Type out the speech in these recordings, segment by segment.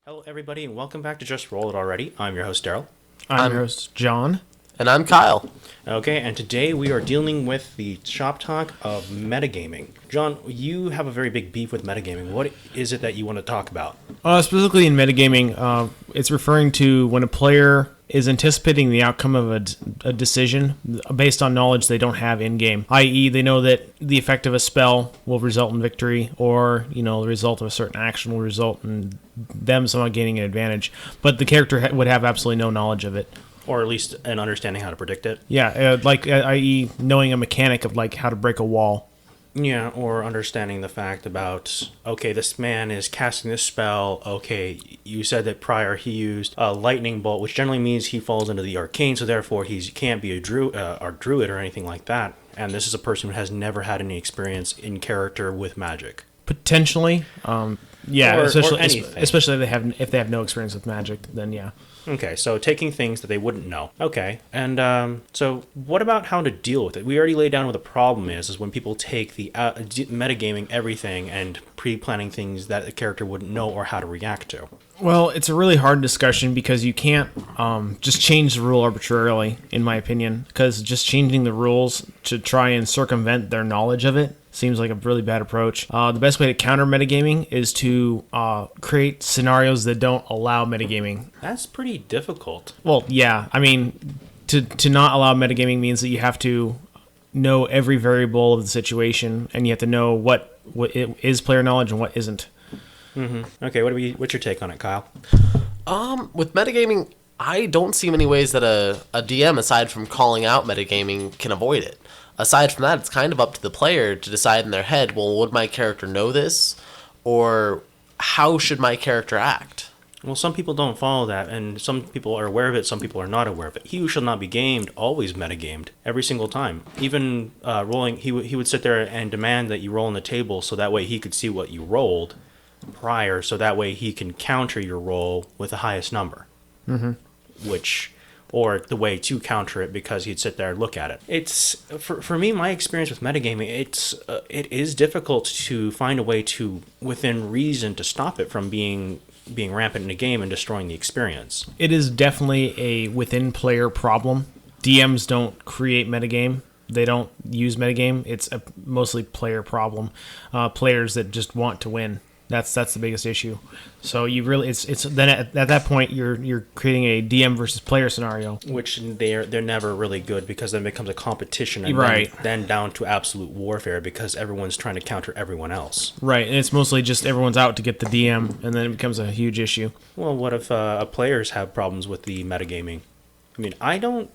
Hello, everybody, and welcome back to Just Roll It Already. I'm your host, Daryl. I'm your host, John. And I'm Kyle. Okay, and today we are dealing with the shop talk of metagaming. John, you have a very big beef with metagaming. What is it that you want to talk about? Specifically in metagaming, it's referring to when a player is anticipating the outcome of a decision based on knowledge they don't have in-game, i.e. they know that the effect of a spell will result in victory, or the result of a certain action will result in them somehow gaining an advantage, but the character would have absolutely no knowledge of it. Or at least an understanding how to predict it. Yeah, i.e. knowing a mechanic of how to break a wall. Yeah, or understanding the fact about, okay, this man is casting this spell. Okay, you said that prior he used a lightning bolt, which generally means he falls into the arcane, so therefore he can't be a druid or anything like that. And this is a person who has never had any experience in character with magic. Potentially, yeah, or especially if they have no experience with magic, then yeah. Okay, so taking things that they wouldn't know. Okay, and so what about how to deal with it? We already laid down what the problem is when people take the metagaming everything and pre-planning things that the character wouldn't know or how to react to. Well, it's a really hard discussion because you can't just change the rule arbitrarily, in my opinion, because just changing the rules to try and circumvent their knowledge of it seems like a really bad approach. The best way to counter metagaming is to create scenarios that don't allow metagaming. That's pretty difficult. Well, yeah. I mean, to not allow metagaming means that you have to know every variable of the situation, and you have to know what is player knowledge and what isn't. Mm-hmm. Okay, what's your take on it, Kyle? With metagaming, I don't see many ways that a DM, aside from calling out metagaming, can avoid it. Aside from that, it's kind of up to the player to decide in their head, well, would my character know this? Or how should my character act? Well, some people don't follow that, and some people are aware of it, some people are not aware of it. He who shall not be gamed always metagamed, every single time. Even rolling, he would sit there and demand that you roll on the table so that way he could see what you rolled prior, so that way he can counter your roll with the highest number. Mm-hmm. Or the way to counter it, because he'd sit there and look at it. It's for me, my experience with metagaming, it is difficult to find a way to, within reason, to stop it from being rampant in a game and destroying the experience. It is definitely a within player problem. DMs don't create metagame. They don't use metagame. It's a mostly player problem. Players that just want to win. That's the biggest issue. So you really it's then at that point you're creating a DM versus player scenario, which they're never really good, because then it becomes a competition, and right. then down to absolute warfare because everyone's trying to counter everyone else. Right, and it's mostly just everyone's out to get the DM, and then it becomes a huge issue. Well, what if players have problems with the metagaming? I mean, I don't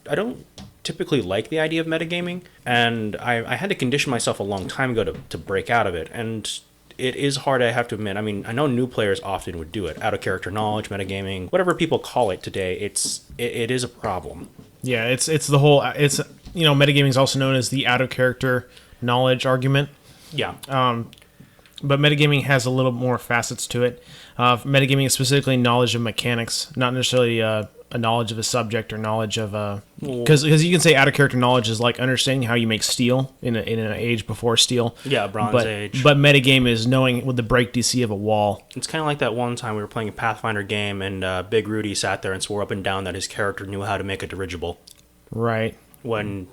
typically like the idea of metagaming, and I had to condition myself a long time ago to break out of it, and it is hard, I have to admit. I mean, I know new players often would do it. Out of character knowledge, metagaming, whatever people call it today, it is a problem. Yeah, it's the whole metagaming is also known as the out of character knowledge argument. Yeah. But metagaming has a little more facets to it. Metagaming is specifically knowledge of mechanics, not necessarily a knowledge of a subject or knowledge of because you can say out of character knowledge is like understanding how you make steel in an age before steel. Yeah, Bronze Age. But metagame is knowing what the break DC of a wall. It's kind of like that one time we were playing a Pathfinder game, and Big Rudy sat there and swore up and down that his character knew how to make a dirigible. Right. When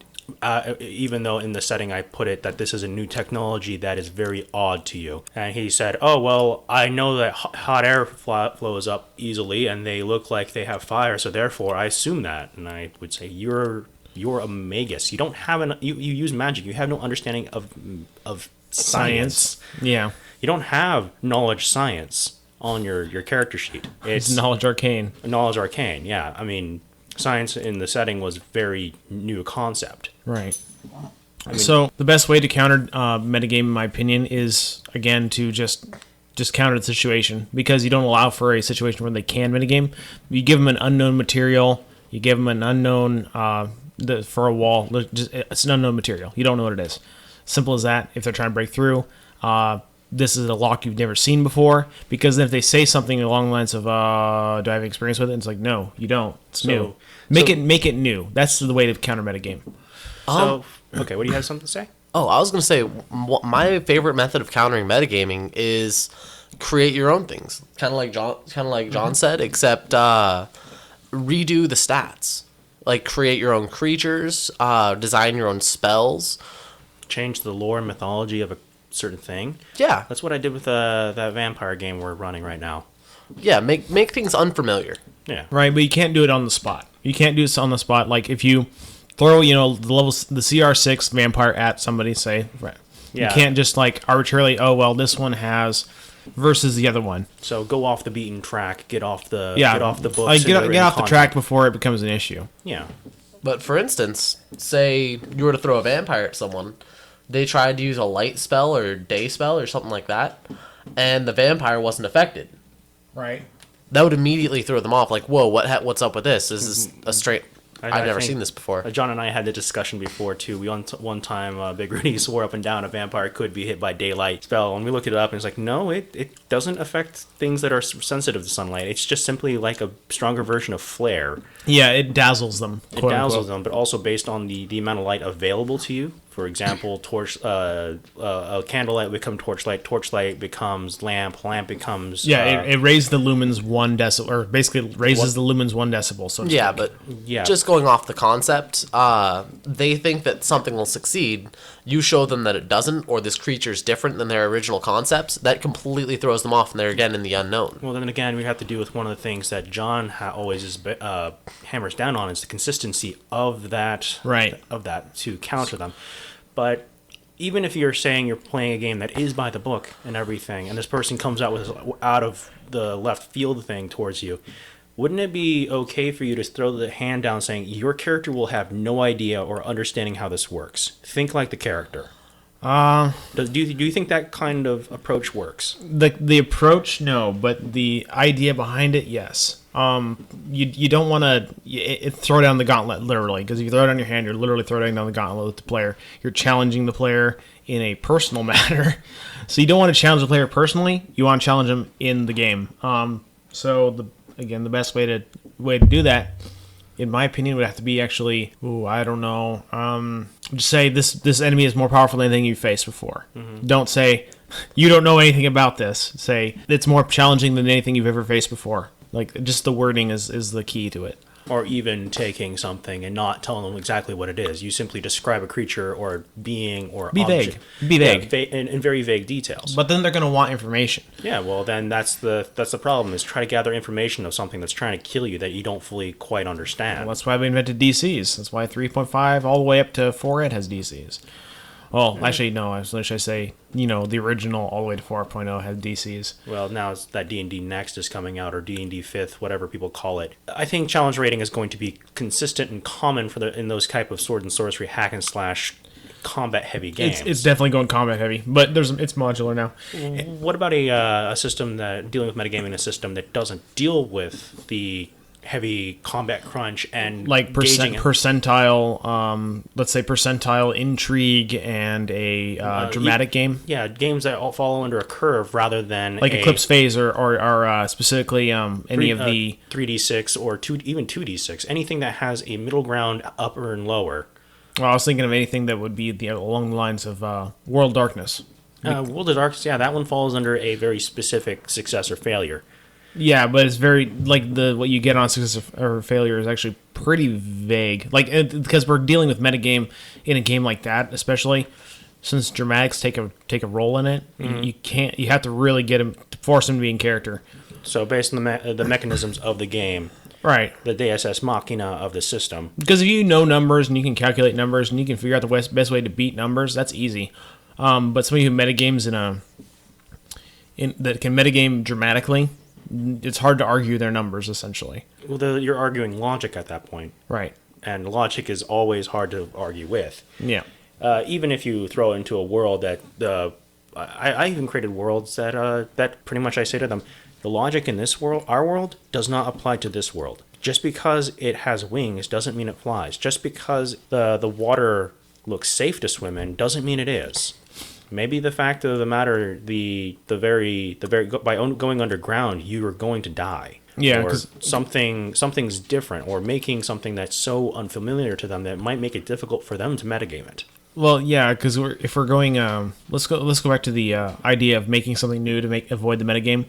even though in the setting I put it that this is a new technology that is very odd to you. And he said, oh, well, I know that hot air flows up easily and they look like they have fire, so therefore I assume that. And I would say, you're a magus. You don't have you use magic. You have no understanding of science. Yeah. You don't have knowledge science on your character sheet. It's knowledge arcane. Knowledge arcane, yeah. I mean, science in the setting was very new concept. Right. So the best way to counter metagame, in my opinion, is, again, to just counter the situation, because you don't allow for a situation where they can metagame. You give them an unknown material. You give them an unknown for a wall. It's an unknown material. You don't know what it is. Simple as that. If they're trying to break through, this is a lock you've never seen before, because then if they say something along the lines of, do I have experience with it? It's like, no, you don't. It's new. Make it new. That's the way to counter metagame. Okay, what do you have something to say? I was going to say, my favorite method of countering metagaming is create your own things. Kind of like John said, except redo the stats. Like create your own creatures, design your own spells. Change the lore and mythology of a certain thing. Yeah. That's what I did with that vampire game we're running right now. Yeah, make things unfamiliar. Yeah. Right, but you can't do it on the spot. You can't do this on the spot. Like if you throw, the CR6 vampire at somebody, say, right. Yeah. You can't just like arbitrarily, oh well, this one has versus the other one. So go off the beaten track, get off the books. Like get and off the content. track before it becomes an issue. Yeah. But for instance, say you were to throw a vampire at someone, they tried to use a light spell or day spell or something like that, and the vampire wasn't affected. Right. That would immediately throw them off. Like, whoa, what's up with this? This is a straight. I've never think seen this before. John and I had the discussion before too. We one time Big Rudy swore up and down a vampire could be hit by daylight spell, and we looked it up and it's like, no, it doesn't affect things that are sensitive to sunlight. It's just simply like a stronger version of flare. Yeah, it dazzles them. It dazzles them, but also based on the amount of light available to you. For example, a candlelight becomes torchlight becomes lamp becomes... Yeah, it raised the lumens 1 decibel, or basically raises the lumens 1 decibel. So to Yeah, speak. but just going off the concept, they think that something will succeed. You show them that it doesn't, or this creature's different than their original concepts. That completely throws them off, and they're again in the unknown. Well, then again, we have to do with one of the things that John always hammers down on is the consistency of that, Right. Of that to counter them. But even if you're saying you're playing a game that is by the book and everything, and this person comes out of the left field thing towards you, wouldn't it be okay for you to throw the hand down saying your character will have no idea or understanding how this works? Think like the character. Do you think that kind of approach works? The approach, no, but the idea behind it, yes. You don't want to throw down the gauntlet, literally, because if you throw it on your hand, you're literally throwing down the gauntlet with the player. You're challenging the player in a personal matter. So you don't want to challenge the player personally. You want to challenge them in the game. So the best way to do that, in my opinion, would have to be actually, I don't know. Just say this enemy is more powerful than anything you've faced before. Mm-hmm. Don't say you don't know anything about this. Say it's more challenging than anything you've ever faced before. Like, just the wording is the key to it. Or even taking something and not telling them exactly what it is. You simply describe a creature or being or Be object. vague. Be vague. Yeah, in very vague details. But then they're going to want information. Yeah, well, then that's the problem, is try to gather information of something that's trying to kill you that you don't fully quite understand. Well, that's why we invented DCs. That's why 3.5 all the way up to 4.8 has DCs. Well, actually, no. Should I say, the original all the way to 4.0 has DCs. Well, now it's that D&D Next is coming out, or D&D 5th, whatever people call it. I think challenge rating is going to be consistent and common in those type of sword and sorcery hack and slash combat heavy games. It's definitely going combat heavy, but it's modular now. What about a system dealing with metagaming, a system that doesn't deal with the heavy combat crunch and like percentile, let's say percentile intrigue and a dramatic game? Yeah, games that all follow under a curve rather than like Eclipse Phase or specifically any of the 3d6 or even 2d6, anything that has a middle ground, upper and lower. Well, I was thinking of anything that would be along the lines of World Darkness. World of Darkness, yeah, that one falls under a very specific success or failure. Yeah, but it's very like what you get on success or failure is actually pretty vague. Like because we're dealing with metagame in a game like that, especially since dramatics take a role in it. Mm-hmm. You have to really get him, force him to be in character. So based on the mechanisms of the game, right? The Deus Ex Machina of the system. Because if you know numbers and you can calculate numbers and you can figure out the best way to beat numbers, that's easy. But somebody who metagames that can metagame dramatically, it's hard to argue their numbers, essentially. Well, you're arguing logic at that point. Right. And logic is always hard to argue with. Yeah. Even if you throw it into a world that... I even created worlds that pretty much I say to them, the logic in this world, our world, does not apply to this world. Just because it has wings doesn't mean it flies. Just because the water looks safe to swim in doesn't mean it is. Maybe the fact of the matter, by going underground, you are going to die. Yeah, or something's different, or making something that's so unfamiliar to them that it might make it difficult for them to metagame it. Well, yeah, because if we're going, let's go back to the idea of making something new to avoid the metagame.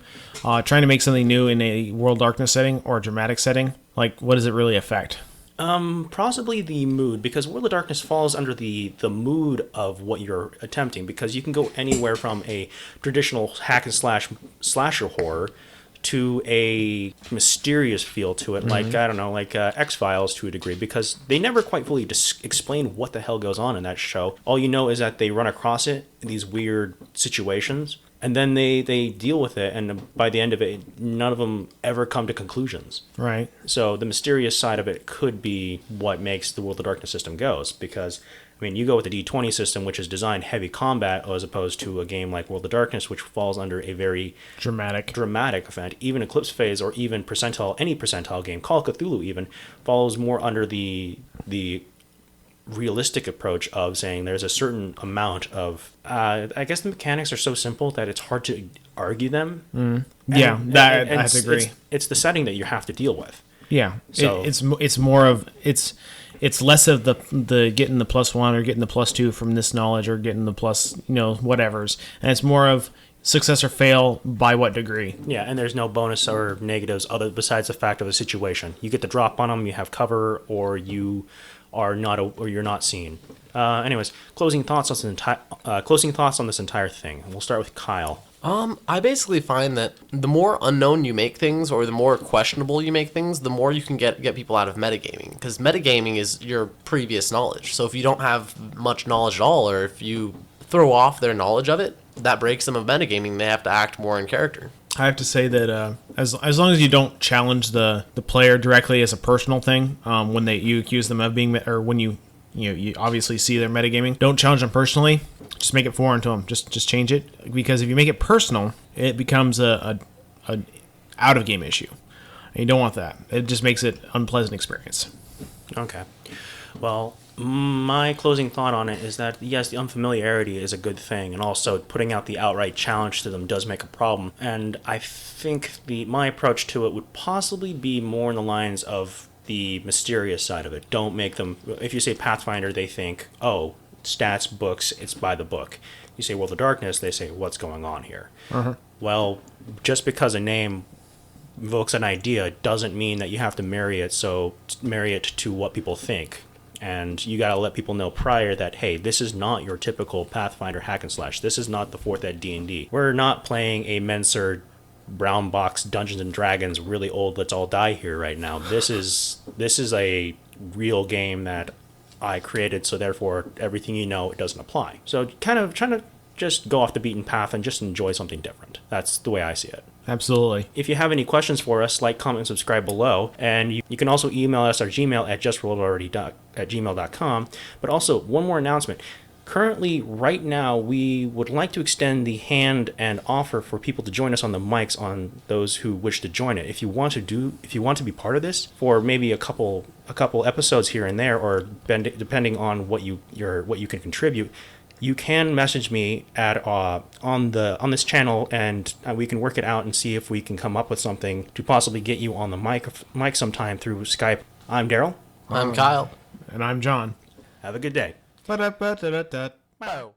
Trying to make something new in a World Darkness setting or a dramatic setting, like what does it really affect? Possibly the mood, because World of Darkness falls under the mood of what you're attempting, because you can go anywhere from a traditional hack and slasher horror to a mysterious feel to it, like, I don't know, like X-Files to a degree, because they never quite fully explain what the hell goes on in that show. All you know is that they run across it in these weird situations, and then they deal with it, and by the end of it, none of them ever come to conclusions. Right. So the mysterious side of it could be what makes the World of Darkness system goes, because I mean, you go with the D20 system, which is designed heavy combat, as opposed to a game like World of Darkness, which falls under a very Dramatic event. Even Eclipse Phase, or even any percentile game, Call of Cthulhu even, falls more under the realistic approach of saying there's a certain amount of I guess the mechanics are so simple that it's hard to argue them. Yeah, I have to agree. It's the setting that you have to deal with. Yeah, So- it's more of it's less of the getting the +1 or getting the +2 from this knowledge or getting the plus whatevers, and it's more of success or fail by what degree. Yeah, and there's no bonus or negatives other besides the fact of the situation. You get the drop on them, you have cover, or you are not or you're not seen. Anyways, closing thoughts on this entire thing. We'll start with Kyle. I basically find that the more unknown you make things, or the more questionable you make things, the more you can get people out of metagaming. Because metagaming is your previous knowledge. So if you don't have much knowledge at all, or if you throw off their knowledge of it, that breaks them of metagaming. They have to act more in character. I have to say that as long as you don't challenge the player directly as a personal thing, when you accuse them of being, or when you obviously see their metagaming, don't challenge them personally. Just make it foreign to them. Just change it, because if you make it personal, it becomes a out of game issue, and you don't want that. It just makes it unpleasant experience. Okay. Well, my closing thought on it is that, yes, the unfamiliarity is a good thing, and also putting out the outright challenge to them does make a problem. And I think my approach to it would possibly be more in the lines of the mysterious side of it. Don't make them, if you say Pathfinder, they think, oh, stats, books, it's by the book. You say World of Darkness, they say, what's going on here? Well, just because a name evokes an idea doesn't mean that you have to marry it to what people think. And you gotta let people know prior that, hey, this is not your typical Pathfinder hack and slash. This is not the 4th ed D&D. We're not playing a Menser brown box Dungeons and Dragons really old let's all die here right now. This is a real game that I created, so therefore everything it doesn't apply. So kind of trying to just go off the beaten path and just enjoy something different. That's the way I see it. Absolutely. If you have any questions for us, like, comment, and subscribe below. And you can also email us our Gmail at justrollalready@gmail.com. But also, one more announcement. Currently, right now, we would like to extend the hand and offer for people to join us on the mics on those who wish to join it. If you want to be part of this for maybe a couple episodes here and there, or depending on what you can contribute, you can message me at on this channel, and we can work it out and see if we can come up with something to possibly get you on the mic sometime through Skype. I'm Daryl. I'm Kyle. And I'm John. Have a good day. Ba-da-ba-da-da-da. Oh.